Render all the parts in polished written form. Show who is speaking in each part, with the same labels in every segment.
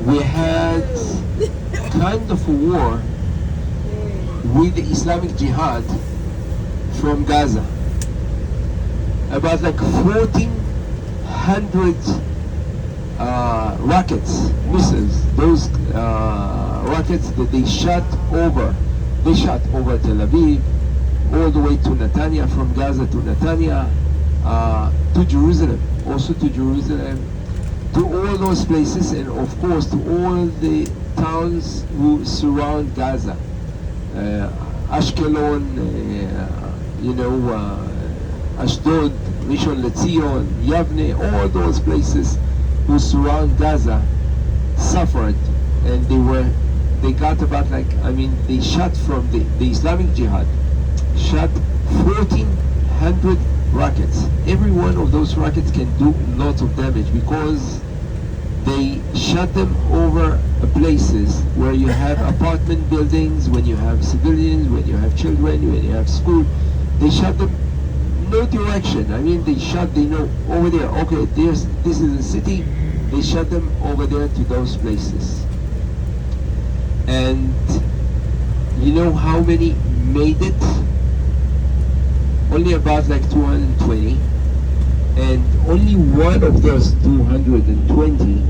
Speaker 1: we had kind of a war with the Islamic Jihad from Gaza. About like 1,400 rockets, missiles, those rockets that they shot over Tel Aviv, all the way to Netanya, from Gaza to Netanya, to Jerusalem, also to Jerusalem, to all those places, and of course to all the towns who surround Gaza. Ashkelon, Ashdod, Rishon LeZion, Yavne, all those places who surround Gaza suffered, and they got about they shot from the Islamic Jihad, shot 1,400 rockets. Every one of those rockets can do lots of damage because they shot them over places where you have apartment buildings, when you have civilians, when you have children, when you have school. They shot them no direction. They know over there, okay, this is a city. They shot them over there to those places. And you know how many made it? Only about 220. And only one of those 220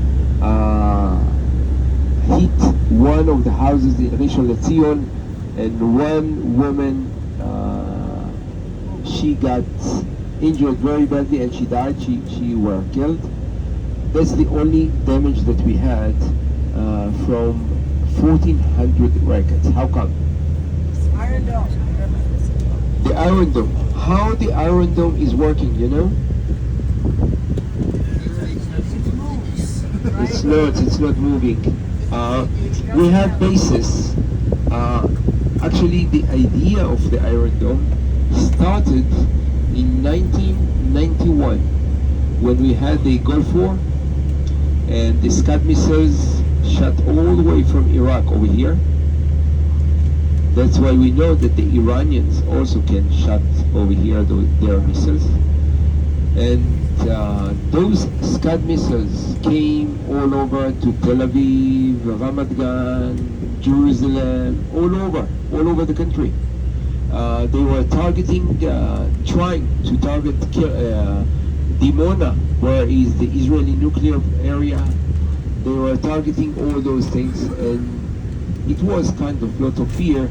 Speaker 1: hit one of the houses in Rishon LeZion, and one woman, she got injured very badly and she died. She were killed. That's the only damage that we had from 1,400 rockets. How come?
Speaker 2: Iron Dome.
Speaker 1: The Iron Dome. How the Iron Dome is working, you know? It's not moving. We have bases. Actually, the idea of the Iron Dome started in 1991 when we had the Gulf War, and the Scud missiles shot all the way from Iraq over here. That's why we know that the Iranians also can shot over here their missiles. And those Scud missiles came all over to Tel Aviv, Ramat Gan, Jerusalem, all over the country. They were trying to target Dimona, where is the Israeli nuclear area. They were targeting all those things, and it was kind of lot of fear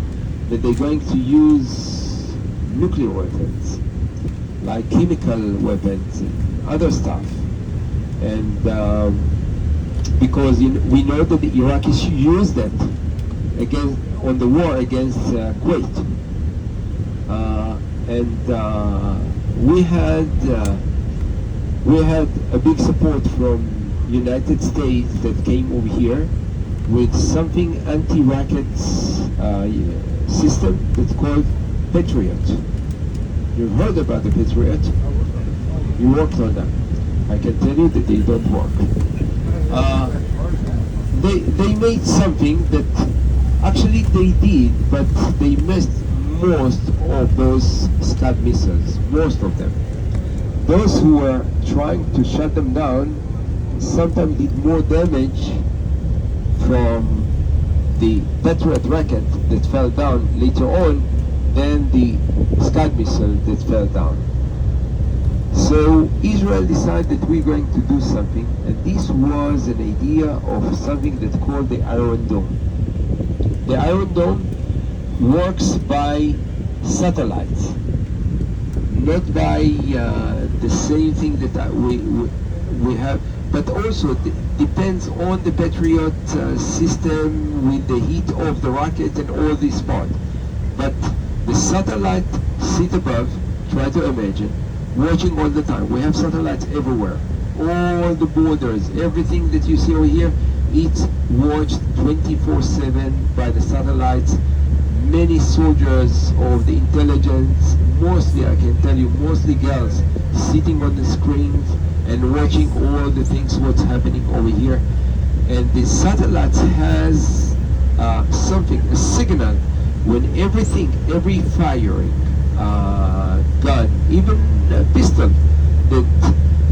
Speaker 1: that they're going to use nuclear weapons, like chemical weapons and other stuff. And because we know that the Iraqis used that on the war against Kuwait. We had a big support from United States that came over here with something anti-rockets system that's called Patriot. You've heard about the Patriot? You worked on them. I can tell you that they don't work. They made something that actually they did, but they missed most of those Scud missiles, most of them. Those who were trying to shut them down sometimes did more damage from the Patriot rocket that fell down later on than the Scud missile that fell down. So Israel decided that we're going to do something, and this was an idea of something that's called the Iron Dome. The Iron Dome works by satellites, not by the same thing that we have, but also depends on the Patriot system with the heat of the rocket and all this part. But the satellite sit above, try to imagine, watching all the time. We have satellites everywhere, all the borders, everything that you see over here, it's watched 24/7 by the satellites. Many soldiers of the intelligence, mostly, I can tell you, mostly girls, sitting on the screens and watching all the things what's happening over here. And the satellites has something, a signal, when every firing gun, even a pistol that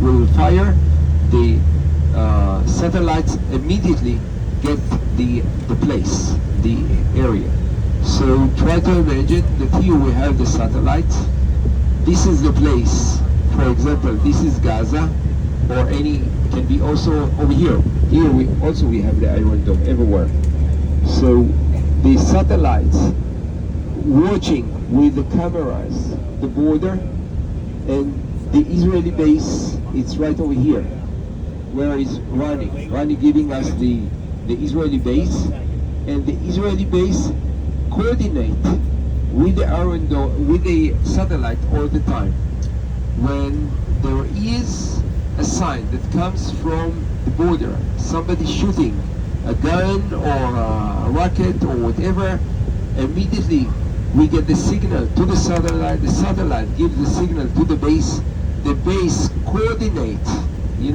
Speaker 1: will fire, the satellites immediately get the place, the area. So try to imagine that here we have the satellite. This is the place. For example, this is Gaza, or any, can be also over here. Here we have the Iron Dome everywhere. So the satellites watching with the cameras the border, and the Israeli base, it's right over here, where is Rani giving us the Israeli base, and the Israeli base coordinate with the Iron Dome, with the satellite all the time. When there is a sign that comes from the border, somebody shooting a gun or a rocket or whatever, immediately we get the signal to the satellite gives the signal to the base coordinates,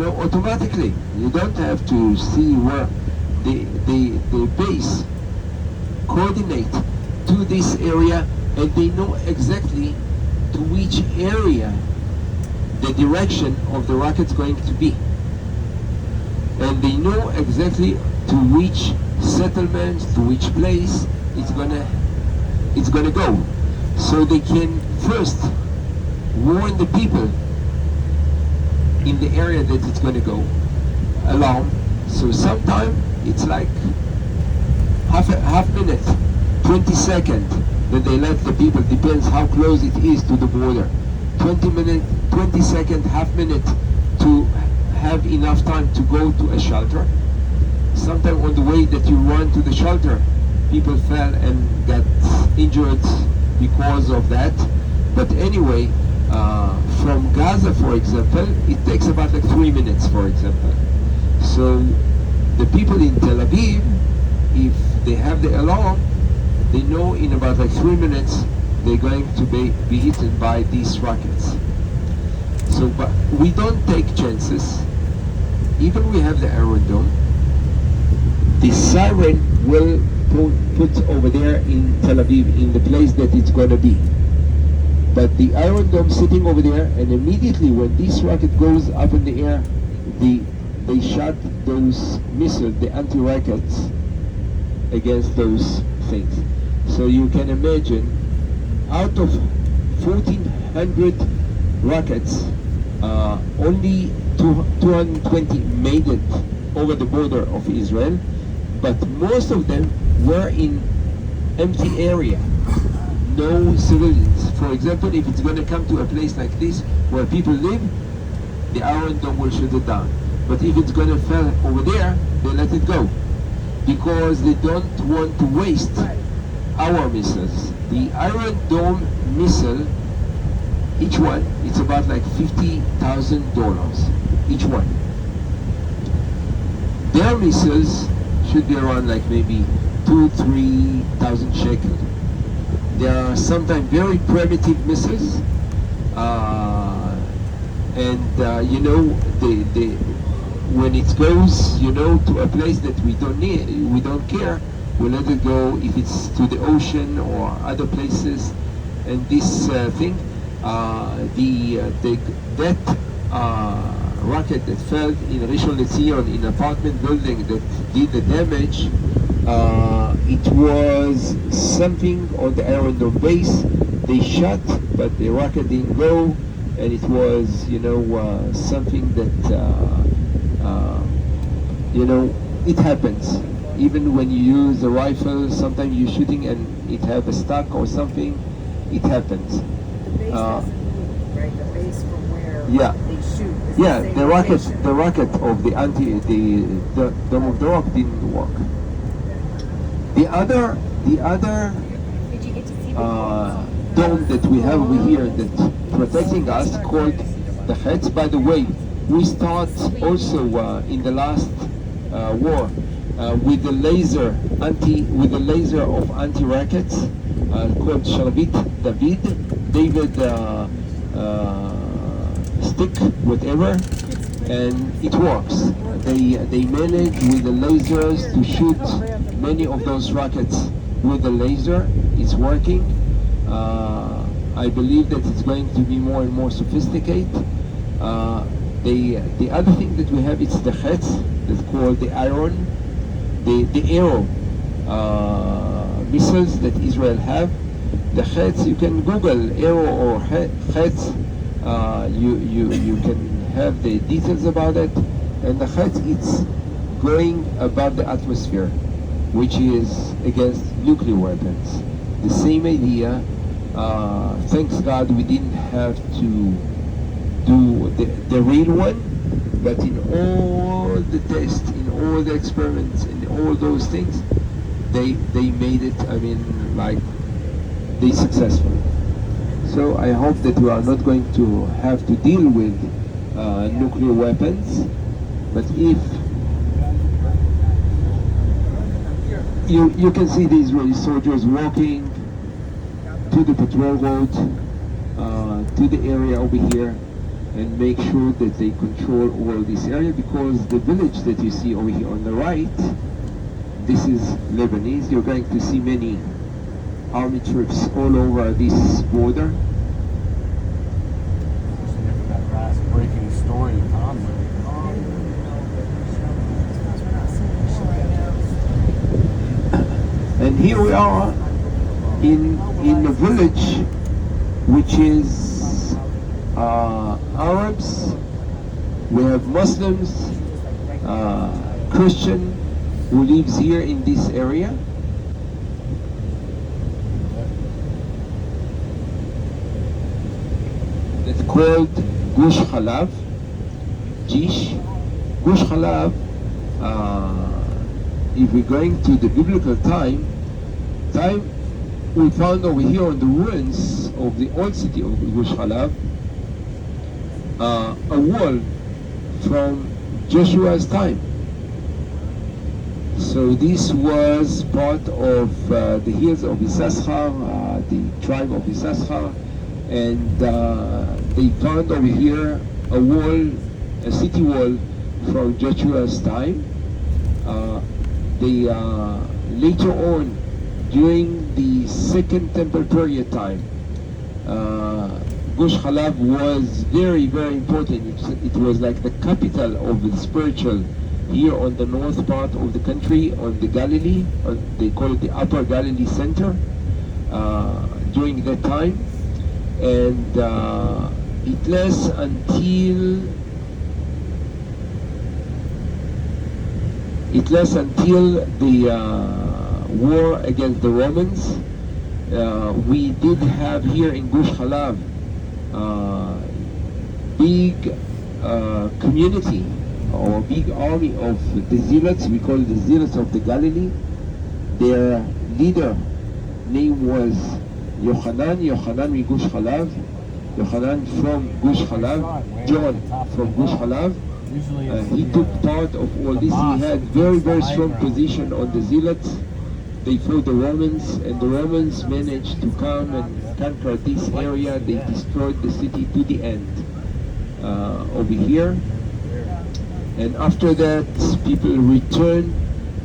Speaker 1: automatically. You don't have to see where the base coordinate to this area, and they know exactly to which area the direction of the rocket's going to be. And they know exactly to which settlement, to which place it's gonna go. So they can first warn the people in the area that it's gonna go. Alarm. So sometimes it's like half minute, 20 seconds that they let the people, depends how close it is to the border. 20 minutes, 20 seconds, half minute to have enough time to go to a shelter. Sometimes on the way that you run to the shelter, people fell and got injured because of that. But anyway, from Gaza, for example, it takes about like 3 minutes, for example. So the people in Tel Aviv, if they have the alarm, they know in about like 3 minutes they're going to be hit by these rockets. So, but we don't take chances. Even we have the Iron Dome, the siren will put over there in Tel Aviv, in the place that it's going to be. But the Iron Dome sitting over there, and immediately when this rocket goes up in the air, they shot those missiles, the anti-rockets, against those things. So you can imagine, out of 1,400 rockets, only 220 made it over the border of Israel, but most of them were in empty area, no civilians. For example, if it's going to come to a place like this where people live, the Iron Dome will shoot it down. But if it's going to fall over there, they let it go, because they don't want to waste our missiles. The Iron Dome missile, each one, it's about like $50,000 each one. Their missiles should be around like maybe 2,000-3,000 shekel. They are sometimes very primitive missiles, when it goes, to a place that we don't care, we let it go. If it's to the ocean or other places, and this thing, that rocket that fell in Rishon LeZion in an apartment building that did the damage, it was something on the Iron Dome base. They shot, but the rocket didn't go, and it was, something that, it happens. Even when you use a rifle, sometimes you're shooting and it have a stuck or something, it happens.
Speaker 2: The base doesn't move, right? The base from where
Speaker 1: Yeah.
Speaker 2: they shoot. Is
Speaker 1: Yeah,
Speaker 2: same
Speaker 1: the rocket
Speaker 2: location.
Speaker 1: of the Dome of the Rock didn't work. The other
Speaker 3: Did you get to see the
Speaker 1: dome that we have over here that's protecting us, called the Hetz. By the way, we start also in the last war with the laser of anti-rockets called Sharvit David stick, whatever, and it works. They manage with the lasers to shoot many of those rockets with the laser. It's working. I believe that it's going to be more and more sophisticated. The other thing that we have is the Hetz, that's called the iron. the arrow missiles that Israel have. The Chetz, you can Google arrow or Chetz. You can have the details about it. And the Chetz, it's going above the atmosphere, which is against nuclear weapons. The same idea. Thanks God we didn't have to do the real one, but in all the tests, in all the experiments, in all those things, they made it, I mean, like, they successful. So I hope that we are not going to have to deal with nuclear weapons, but if you can see the Israeli soldiers walking to the patrol road, to the area over here, and make sure that they control all this area, because the village that you see over here on the right, this is Lebanese. You're going to see many army troops all over this border.
Speaker 4: That last breaking story of Conway.
Speaker 1: And here we are in a village which is Arabs. We have Muslims, Christian who lives here in this area. It's called Gush Khalav. Gush Khalav, if we're going to the biblical time, we found over here on the ruins of the old city of Gush Khalav, a wall from Joshua's time. So this was part of the hills of Issachar, the tribe of Issachar, and they found over here a wall, a city wall from Joshua's time. They later on, during the Second Temple period time, Gush Khalav was very, very important. It was like the capital of the spiritual here on the north part of the country, on the Galilee. They call it the Upper Galilee Center during that time. And it lasts until the war against the Romans. We did have here in Gush Khalav big community or big army of the Zealots. We call it the Zealots of the Galilee. Their leader name was Yochanan from Gush Khalav, John from Gush Khalav. He took part of all this. He had very, very strong position on the Zealots. They fought the Romans, and the Romans managed to come and conquer this area. They destroyed the city to the end over here. And after that, people returned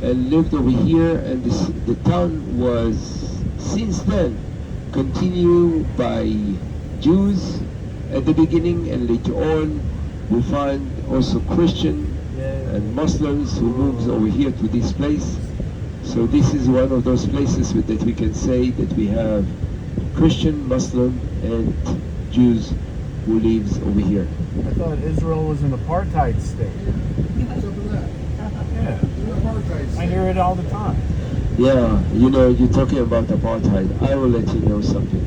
Speaker 1: and lived over here, and the town was, since then, continued by Jews at the beginning, and later on we find also Christian and Muslims who moves over here to this place. So this is one of those places that we can say that we have Christian, Muslim, and Jews who lives over here.
Speaker 4: I thought Israel was an apartheid state. Yeah. I hear it all the time.
Speaker 1: Yeah, you know, you're talking about apartheid. I will let you know something.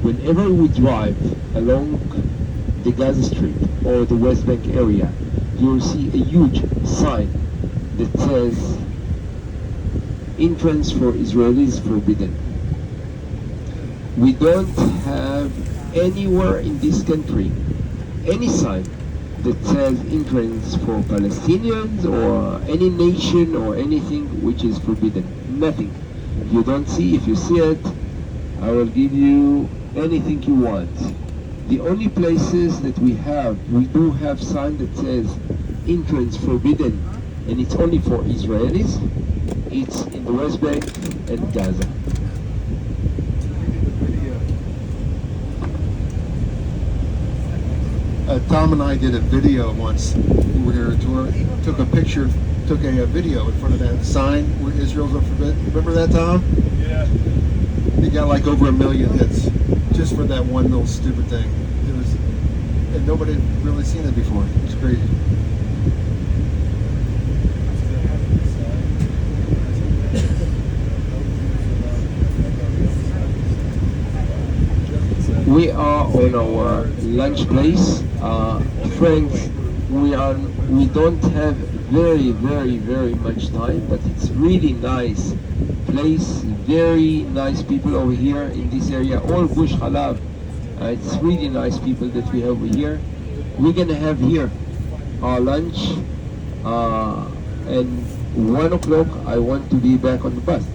Speaker 1: Whenever we drive along the Gaza Strip or the West Bank area, you will see a huge sign that says entrance for Israelis forbidden. We don't have anywhere in this country any sign that says entrance for Palestinians or any nation or anything which is forbidden. Nothing. You don't see. If you see it, I will give you anything you want. The only places that we do have sign that says entrance forbidden, and it's only for Israelis. It's in the West Bank and Gaza.
Speaker 5: Tom and I did a video once. We were here tour. Took a picture took a video in front of that sign where Israel's alphabet. Remember that, Tom?
Speaker 6: Yeah.
Speaker 5: It got like over 1 million hits just for that one little stupid thing. It was, and nobody had really seen it before. It was crazy.
Speaker 1: We are on our lunch place, friends. We don't have very much time, but it's really nice place. Very nice people over here in this area. All Gush Halab. It's really nice people that we have over here. We're gonna have here our lunch, and 1 o'clock. I want to be back on the bus.